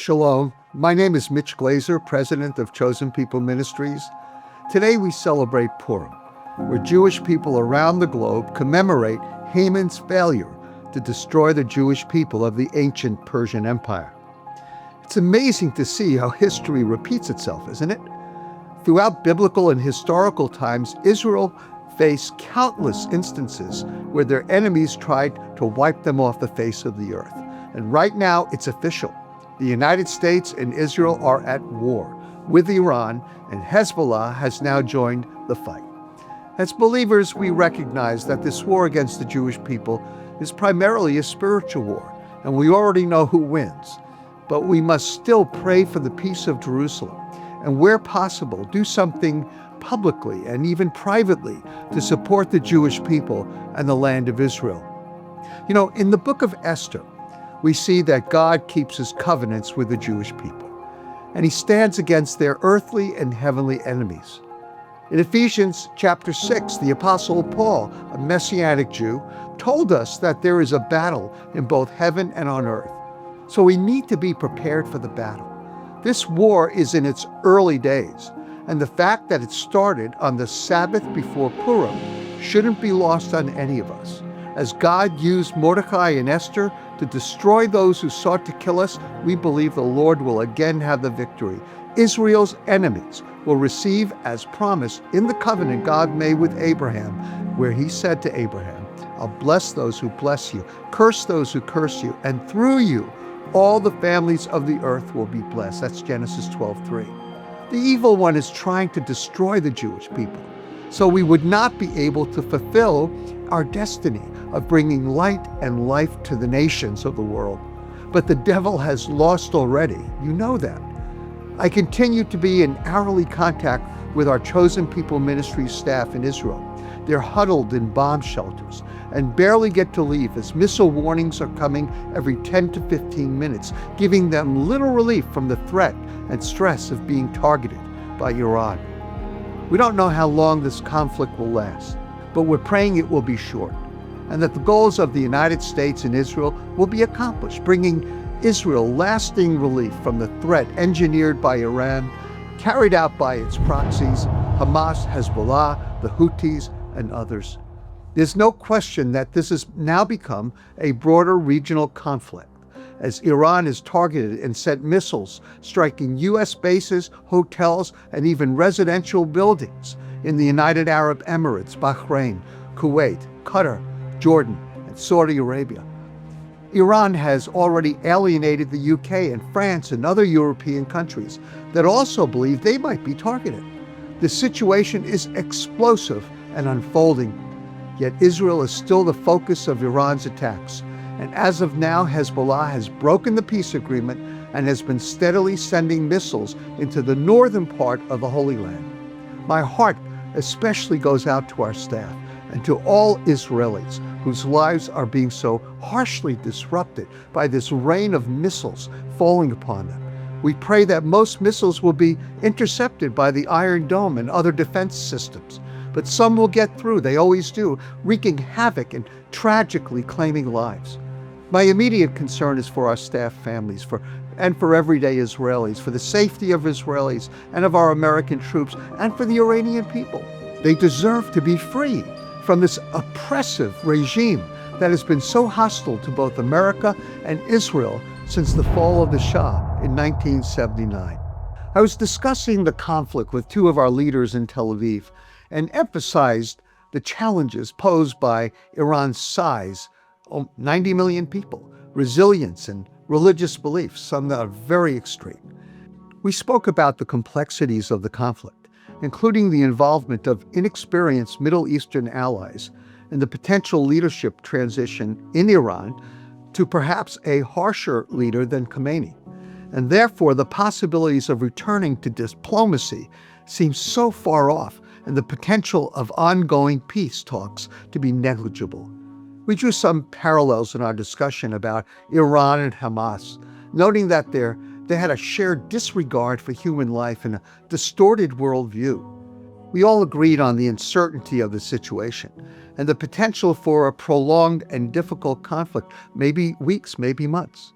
Shalom. My name is Mitch Glaser, president of Chosen People Ministries. Today we celebrate Purim, where Jewish people around the globe commemorate Haman's failure to destroy the Jewish people of the ancient Persian Empire. It's amazing to see how history repeats itself, isn't it? Throughout biblical and historical times, Israel faced countless instances where their enemies tried to wipe them off the face of the earth. And right now, it's official. The United States and Israel are at war with Iran, and Hezbollah has now joined the fight. As believers, we recognize that this war against the Jewish people is primarily a spiritual war, and we already know who wins. But we must still pray for the peace of Jerusalem, and where possible, do something publicly and even privately to support the Jewish people and the land of Israel. You know, in the Book of Esther, we see that God keeps his covenants with the Jewish people, and he stands against their earthly and heavenly enemies. In Ephesians chapter 6, the Apostle Paul, a Messianic Jew, told us that there is a battle in both heaven and on earth. So we need to be prepared for the battle. This war is in its early days, and the fact that it started on the Sabbath before Purim shouldn't be lost on any of us. As God used Mordecai and Esther to destroy those who sought to kill us, we believe the Lord will again have the victory. Israel's enemies will receive as promised in the covenant God made with Abraham, where he said to Abraham, "I'll bless those who bless you, curse those who curse you, and through you all the families of the earth will be blessed." That's Genesis 12:3. The evil one is trying to destroy the Jewish people, so we would not be able to fulfill our destiny of bringing light and life to the nations of the world. But the devil has lost already. You know that. I continue to be in hourly contact with our Chosen People Ministries staff in Israel. They're huddled in bomb shelters and barely get to leave as missile warnings are coming every 10 to 15 minutes, giving them little relief from the threat and stress of being targeted by Iran. We don't know how long this conflict will last, but we're praying it will be short, and that the goals of the United States and Israel will be accomplished, bringing Israel lasting relief from the threat engineered by Iran, carried out by its proxies, Hamas, Hezbollah, the Houthis, and others. There's no question that this has now become a broader regional conflict, as Iran is targeted and sent missiles striking U.S. bases, hotels, and even residential buildings in the United Arab Emirates, Bahrain, Kuwait, Qatar, Jordan, and Saudi Arabia. Iran has already alienated the UK and France and other European countries that also believe they might be targeted. The situation is explosive and unfolding, yet Israel is still the focus of Iran's attacks. And as of now, Hezbollah has broken the peace agreement and has been steadily sending missiles into the northern part of the Holy Land. My heart especially goes out to our staff and to all Israelis whose lives are being so harshly disrupted by this rain of missiles falling upon them. We pray that most missiles will be intercepted by the Iron Dome and other defense systems, but some will get through, they always do, wreaking havoc and tragically claiming lives. My immediate concern is for our staff families and for everyday Israelis, for the safety of Israelis and of our American troops, and for the Iranian people. They deserve to be free from this oppressive regime that has been so hostile to both America and Israel since the fall of the Shah in 1979. I was discussing the conflict with two of our leaders in Tel Aviv and emphasized the challenges posed by Iran's size, 90 million people, resilience, and religious beliefs, some that are very extreme. We spoke about the complexities of the conflict, including the involvement of inexperienced Middle Eastern allies and the potential leadership transition in Iran to perhaps a harsher leader than Khomeini. And therefore, the possibilities of returning to diplomacy seem so far off, and the potential of ongoing peace talks to be negligible. We drew some parallels in our discussion about Iran and Hamas, noting that they had a shared disregard for human life and a distorted worldview. We all agreed on the uncertainty of the situation and the potential for a prolonged and difficult conflict, maybe weeks, maybe months.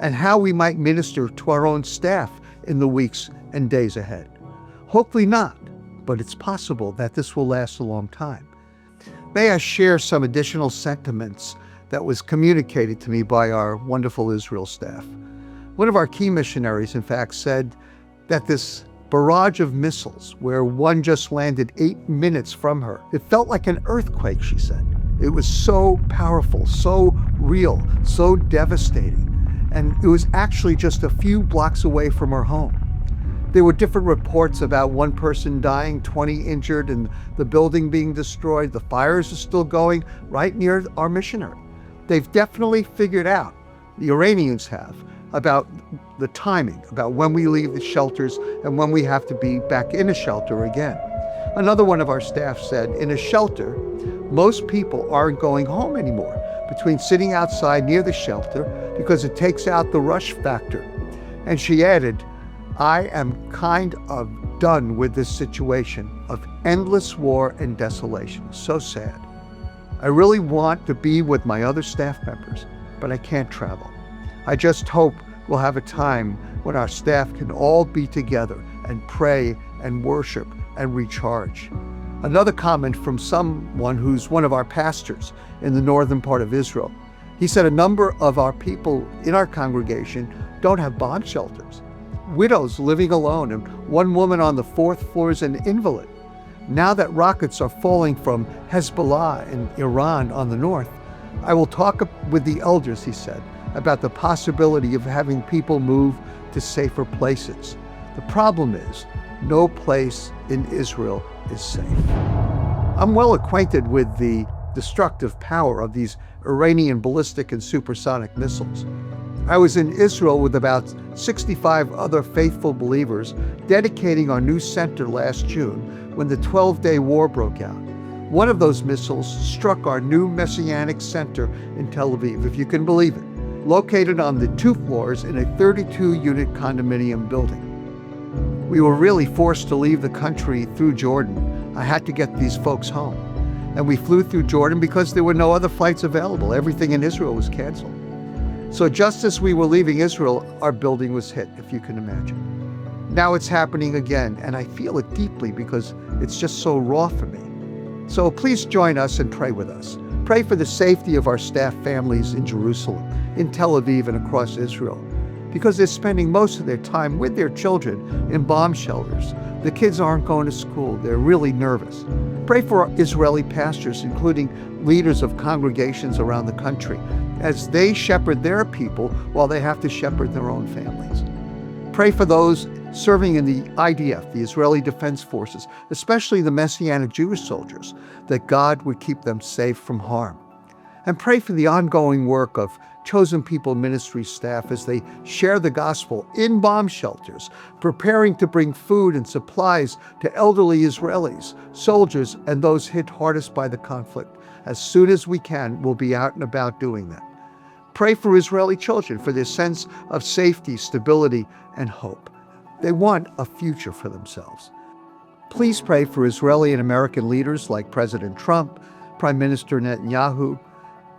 and how we might minister to our own staff in the weeks and days ahead. Hopefully not, but it's possible that this will last a long time. May I share some additional sentiments that was communicated to me by our wonderful Israel staff. One of our key missionaries, in fact, said that this barrage of missiles, where one just landed 8 minutes from her, it felt like an earthquake, she said. It was so powerful, so real, so devastating. And it was actually just a few blocks away from her home. There were different reports about one person dying, 20 injured, and the building being destroyed. The fires are still going right near our missionary. They've definitely figured out, the Iranians have, about the timing, about when we leave the shelters and when we have to be back in a shelter again. Another one of our staff said, in a shelter, most people aren't going home anymore between sitting outside near the shelter because it takes out the rush factor. And she added, I am kind of done with this situation of endless war and desolation. So sad. I really want to be with my other staff members, but I can't travel. I just hope we'll have a time when our staff can all be together and pray and worship and recharge. Another comment from someone who's one of our pastors in the northern part of Israel. He said a number of our people in our congregation don't have bomb shelters. Widows living alone, and one woman on the 4th floor is an invalid. Now that rockets are falling from Hezbollah and Iran on the north, I will talk with the elders, he said, about the possibility of having people move to safer places. The problem is, no place in Israel is safe. I'm well acquainted with the destructive power of these Iranian ballistic and supersonic missiles. I was in Israel with about 65 other faithful believers dedicating our new center last June when the 12-day war broke out. One of those missiles struck our new Messianic center in Tel Aviv, if you can believe it, located on the 2 floors in a 32-unit condominium building. We were really forced to leave the country through Jordan. I had to get these folks home. And we flew through Jordan because there were no other flights available. Everything in Israel was canceled. So just as we were leaving Israel, our building was hit, if you can imagine. Now it's happening again, and I feel it deeply because it's just so raw for me. So please join us and pray with us. Pray for the safety of our staff families in Jerusalem, in Tel Aviv, and across Israel, because they're spending most of their time with their children in bomb shelters. The kids aren't going to school. They're really nervous. Pray for our Israeli pastors, including leaders of congregations around the country, as they shepherd their people while they have to shepherd their own families. Pray for those serving in the IDF, the Israeli Defense Forces, especially the Messianic Jewish soldiers, that God would keep them safe from harm. And pray for the ongoing work of Chosen People Ministry staff as they share the gospel in bomb shelters, preparing to bring food and supplies to elderly Israelis, soldiers, and those hit hardest by the conflict. As soon as we can, we'll be out and about doing that. Pray for Israeli children, for their sense of safety, stability, and hope. They want a future for themselves. Please pray for Israeli and American leaders like President Trump, Prime Minister Netanyahu,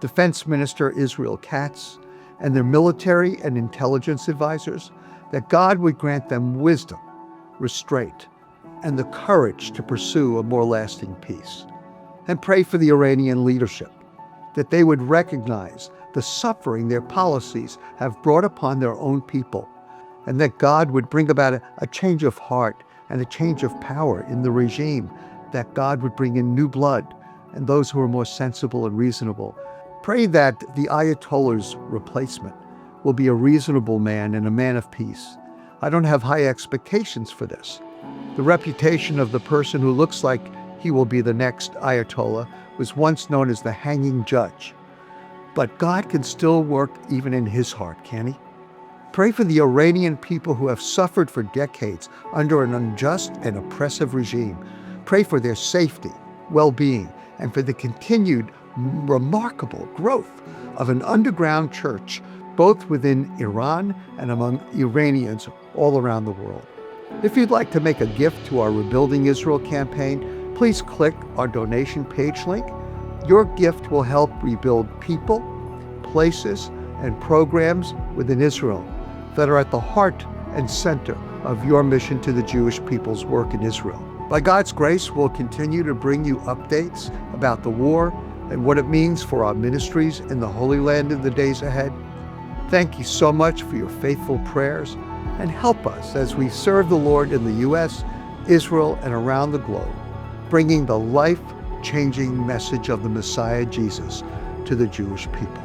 Defense Minister Israel Katz, and their military and intelligence advisors, that God would grant them wisdom, restraint, and the courage to pursue a more lasting peace. And pray for the Iranian leadership, that they would recognize the suffering their policies have brought upon their own people, and that God would bring about a change of heart and a change of power in the regime, that God would bring in new blood and those who are more sensible and reasonable. Pray that the Ayatollah's replacement will be a reasonable man and a man of peace. I don't have high expectations for this. The reputation of the person who looks like he will be the next Ayatollah was once known as the hanging judge. But God can still work even in his heart, can he? Pray for the Iranian people who have suffered for decades under an unjust and oppressive regime. Pray for their safety, well-being, and for the continued remarkable growth of an underground church, both within Iran and among Iranians all around the world. If you'd like to make a gift to our Rebuilding Israel campaign, please click our donation page link. Your gift will help rebuild people, places, and programs within Israel that are at the heart and center of your mission to the Jewish people's work in Israel. By God's grace, we'll continue to bring you updates about the war and what it means for our ministries in the Holy Land in the days ahead. Thank you so much for your faithful prayers, and help us as we serve the Lord in the U.S., Israel, and around the globe, bringing the life-changing message of the Messiah Jesus to the Jewish people.